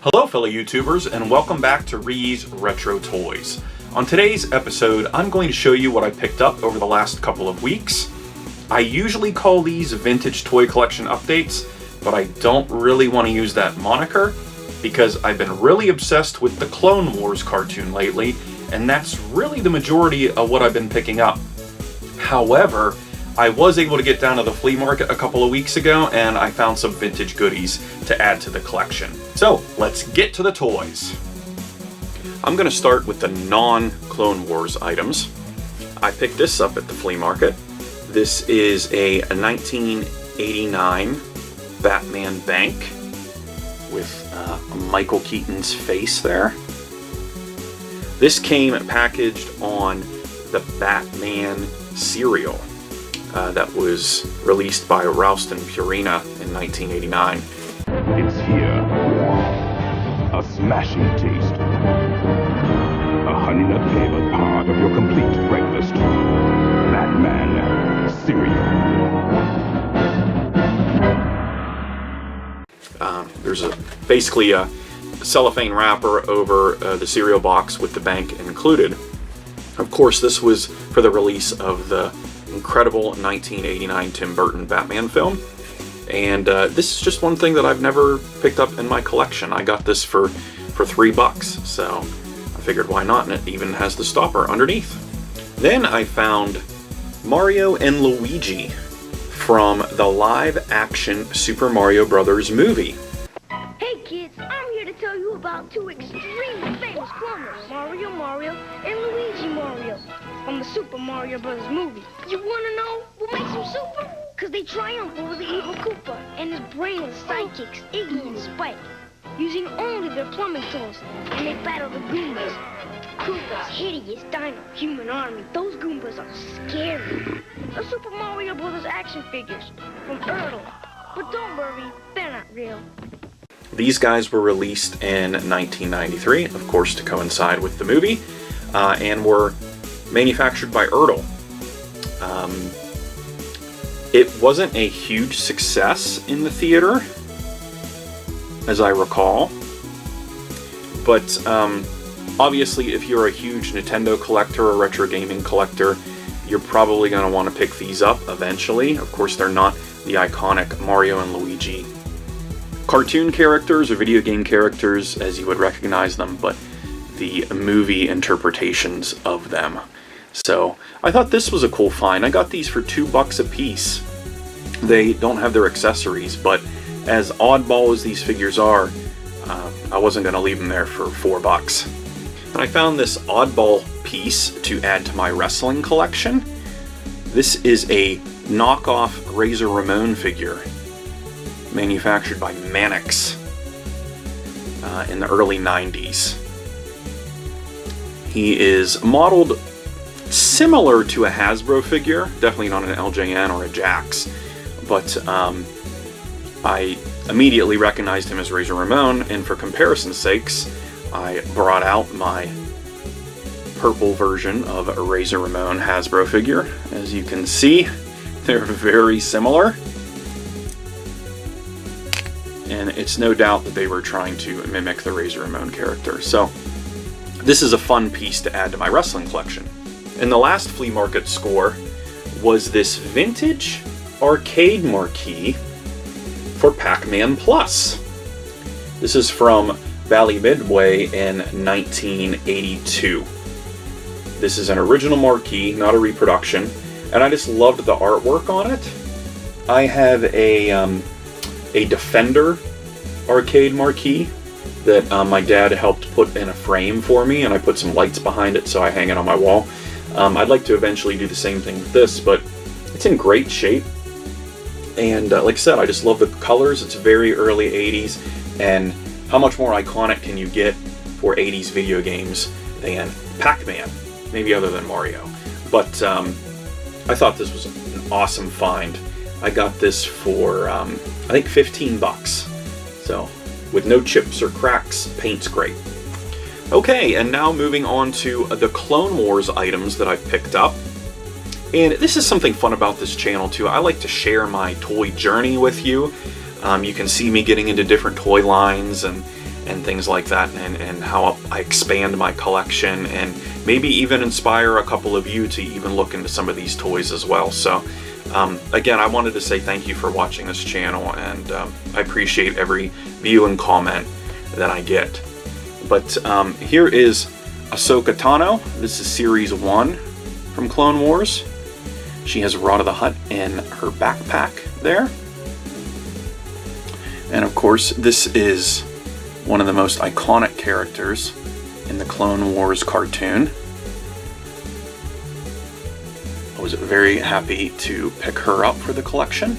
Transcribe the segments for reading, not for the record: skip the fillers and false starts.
Hello fellow YouTubers and welcome back to ReeYees Retro Toys. On today's episode, I'm going to show you what I picked up over the last couple of weeks. I usually call these vintage toy collection updates, but I don't really want to use that moniker because I've been really obsessed with the Clone Wars cartoon lately, and that's really the majority of what I've been picking up. However, I was able to get down to the flea market a couple of weeks ago and I found some vintage goodies to add to the collection. So let's get to the toys. I'm going to start with the non-Clone Wars items. I picked this up at the flea market. This is a 1989 Batman bank with Michael Keaton's face there. This came packaged on the Batman cereal. That was released by Ralston Purina in 1989. It's here. A smashing taste. A honey nut flavored part of your complete breakfast. Batman cereal. There's basically a cellophane wrapper over the cereal box with the bank included. Of course, this was for the release of the incredible 1989 Tim Burton Batman film, and this is just one thing that I've never picked up in my collection. I got this for $3, so I figured why not, and it even has the stopper underneath. Then I found Mario and Luigi from the live-action Super Mario Bros. Movie. Hey kids, I'm here to tell you about two extremely famous cloners, Mario and Luigi Mario, from the Super Mario Bros. Movie. You wanna know what makes them super? Cause they triumph over the evil Koopa and his brainless sidekicks, Iggy and Spike, using only their plumbing tools, and they battle the Goombas. Koopa's hideous dino-human army. Those Goombas are scary. The Super Mario Bros. Action figures from Ertl. But don't worry, they're not real. These guys were released in 1993, of course to coincide with the movie, and were manufactured by Ertl. It wasn't a huge success in the theater, as I recall, but obviously if you're a huge Nintendo collector or retro gaming collector, you're probably going to want to pick these up eventually. Of course, they're not the iconic Mario and Luigi cartoon characters or video game characters as you would recognize them, but the movie interpretations of them. So I thought this was a cool find. I got these for $2 a piece. They don't have their accessories, but as oddball as these figures are, I wasn't going to leave them there for $4. And I found this oddball piece to add to my wrestling collection. This is a knockoff Razor Ramon figure manufactured by Mannix in the early 90s. He is modeled similar to a Hasbro figure, definitely not an LJN or a Jax, but I immediately recognized him as Razor Ramon, and for comparison's sakes, I brought out my purple version of a Razor Ramon Hasbro figure. As you can see, they're very similar, and it's no doubt that they were trying to mimic the Razor Ramon character. So this is a fun piece to add to my wrestling collection. And the last flea market score was this vintage arcade marquee for Pac-Man Plus. This is from Bally Midway in 1982. This is an original marquee, not a reproduction, and I just loved the artwork on it. I have a Defender arcade marquee that my dad helped put in a frame for me, and I put some lights behind it so I hang it on my wall. I'd like to eventually do the same thing with this, but it's in great shape. And like I said, I just love the colors. It's very early 80s, and how much more iconic can you get for 80s video games than Pac-Man? Maybe other than Mario. But I thought this was an awesome find. I got this for, I think, $15. So, with no chips or cracks, paint's great. Okay, and now moving on to the Clone Wars items that I've picked up. And this is something fun about this channel too. I like to share my toy journey with you. You can see me getting into different toy lines and and things like that, and how I expand my collection, and maybe even inspire a couple of you to even look into some of these toys as well. So again, I wanted to say thank you for watching this channel, and I appreciate every view and comment that I get. But here is Ahsoka Tano. This is Series 1 from Clone Wars. She has Rod of the Hutt in her backpack there. And of course, this is one of the most iconic characters in the Clone Wars cartoon. I was very happy to pick her up for the collection.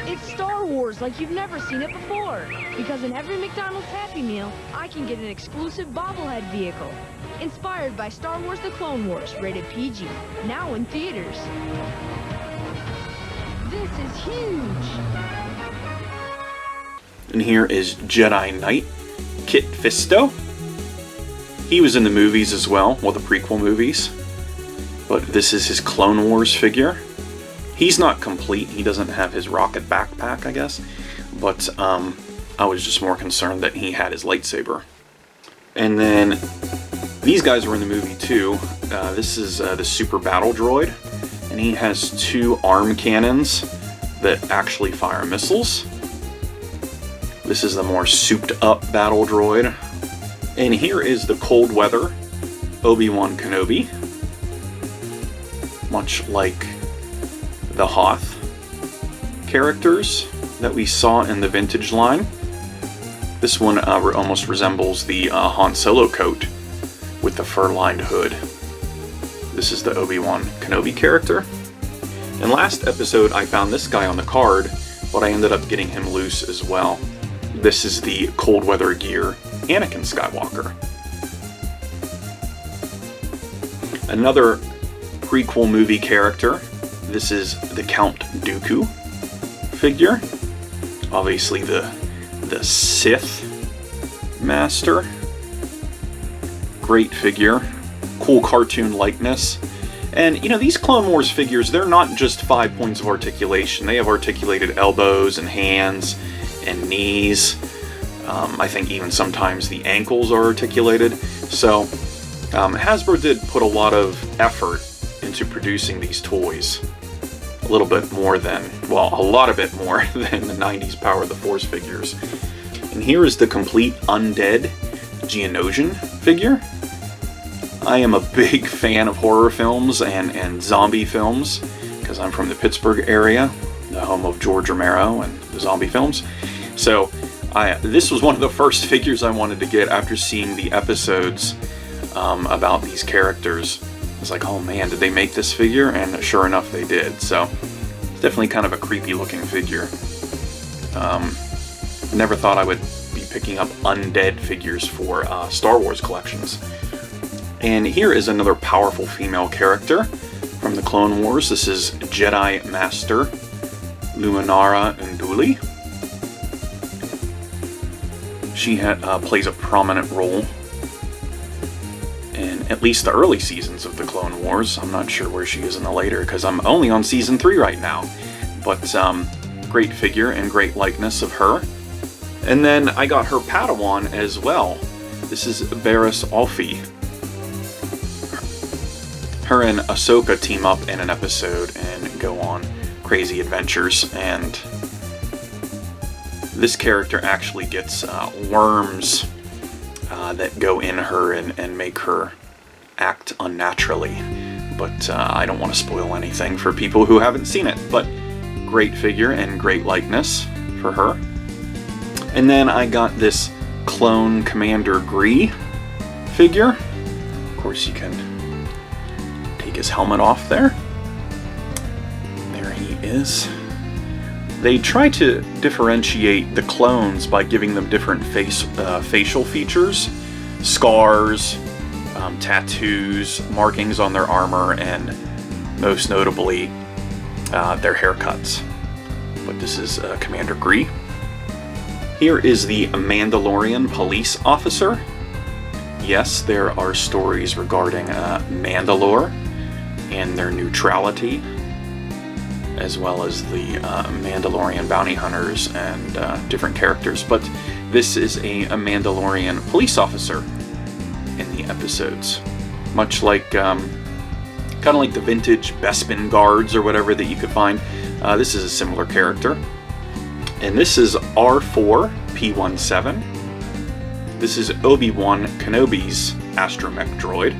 It's Star Wars like you've never seen it before. Because in every McDonald's Happy Meal, I can get an exclusive bobblehead vehicle. Inspired by Star Wars The Clone Wars, rated PG. Now in theaters. This is huge! And here is Jedi Knight Kit Fisto. He was in the movies as well, the prequel movies. But this is his Clone Wars figure. He's not complete. He doesn't have his rocket backpack, I guess. But I was just more concerned that he had his lightsaber. And then these guys were in the movie too. This is the Super Battle Droid. And he has 2 arm cannons that actually fire missiles. This is the more souped up battle droid. And here is the cold weather Obi-Wan Kenobi. Much like the Hoth characters that we saw in the vintage line. This one almost resembles the Han Solo coat with the fur-lined hood. This is the Obi-Wan Kenobi character. And last episode I found this guy on the card, but I ended up getting him loose as well. This is the cold weather gear Anakin Skywalker. Another prequel movie character. This is the Count Dooku figure. Obviously the Sith Master. Great figure. Cool cartoon likeness. And you know, these Clone Wars figures, they're not just 5 points of articulation. They have articulated elbows and hands and knees. I think even sometimes the ankles are articulated. So Hasbro did put a lot of effort into producing these toys. A little bit more than, well, a lot of it more than the 90s Power of the Force figures. And here is the complete Undead Geonosian figure. I am a big fan of horror films and zombie films because I'm from the Pittsburgh area, the home of George Romero and the zombie films. So this was one of the first figures I wanted to get after seeing the episodes about these characters. I was like, oh man, did they make this figure? And sure enough, they did. So it's definitely kind of a creepy looking figure. Never thought I would be picking up Undead figures for Star Wars collections. And here is another powerful female character from the Clone Wars. This is Jedi Master Luminara Unduli. She plays a prominent role in at least the early seasons of the Clone Wars. I'm not sure where she is in the later, because I'm only on season 3 right now. But great figure and great likeness of her. And then I got her Padawan as well. This is Barriss Offee. Her and Ahsoka team up in an episode and go on crazy adventures, and this character actually gets worms that go in her and make her act unnaturally. But I don't want to spoil anything for people who haven't seen it, but great figure and great likeness for her. And then I got this Clone Commander Gree figure. Of course, you can take his helmet off there. There he is. They try to differentiate the clones by giving them different facial features, scars, tattoos, markings on their armor, and most notably their haircuts. But this is Commander Gree. Here is the Mandalorian police officer. Yes, there are stories regarding Mandalore and their neutrality, as well as the Mandalorian bounty hunters and different characters. But this is a Mandalorian police officer in the episodes, much like kind of like the vintage Bespin guards or whatever that you could find. This is a similar character, and this is R4 P17. This is Obi-Wan Kenobi's astromech droid,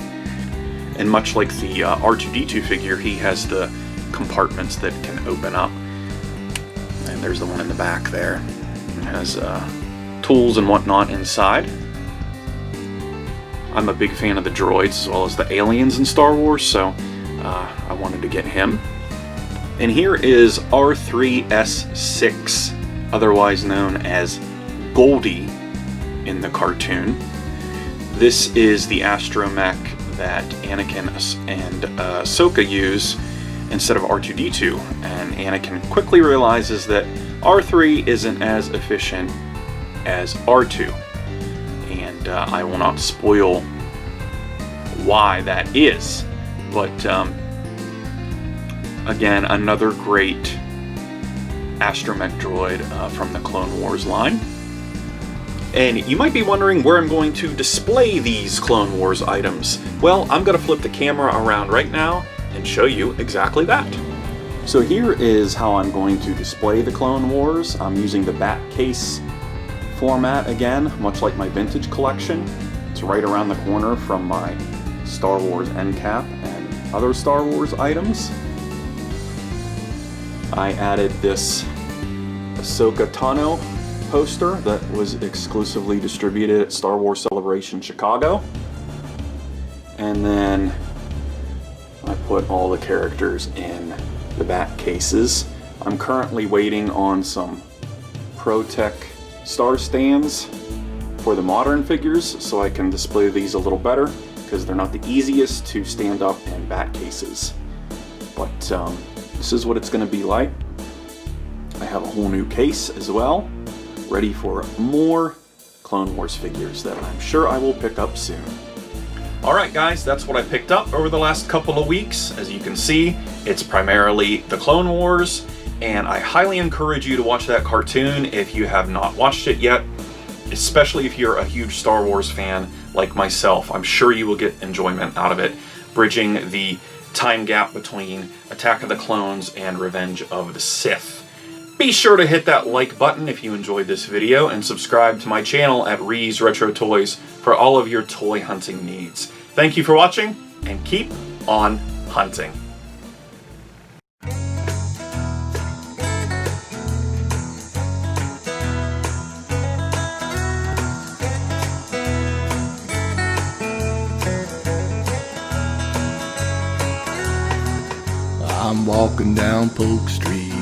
and much like the R2-D2 figure, he has the compartments that can open up, and there's the one in the back there. It has tools and whatnot inside. I'm a big fan of the droids as well as the aliens in Star Wars, so I wanted to get him. And here is R3S6, otherwise known as Goldie in the cartoon. This is the astromech that Anakin and Ahsoka use instead of R2-D2, and Anakin quickly realizes that R3 isn't as efficient as R2, and I will not spoil why that is, but again, another great astromech droid from the Clone Wars line. And you might be wondering where I'm going to display these Clone Wars items. Well, I'm going to flip the camera around right now and show you exactly that. So here is how I'm going to display the Clone Wars. I'm using the bat case format again, much like my vintage collection. It's right around the corner from my Star Wars end cap and other Star Wars items. I added this Ahsoka Tano poster that was exclusively distributed at Star Wars Celebration Chicago. And then I put all the characters in the back cases. I'm currently waiting on some ProTech star stands for the modern figures so I can display these a little better, because they're not the easiest to stand up in back cases. But this is what it's going to be like. I have a whole new case as well, ready for more Clone Wars figures that I'm sure I will pick up soon. Alright guys, that's what I picked up over the last couple of weeks. As you can see, it's primarily the Clone Wars, and I highly encourage you to watch that cartoon if you have not watched it yet, especially if you're a huge Star Wars fan like myself. I'm sure you will get enjoyment out of it, bridging the time gap between Attack of the Clones and Revenge of the Sith. Be sure to hit that like button if you enjoyed this video, and subscribe to my channel at ReeYees Retro Toys for all of your toy hunting needs. Thank you for watching, and keep on hunting. I'm walking down Polk Street,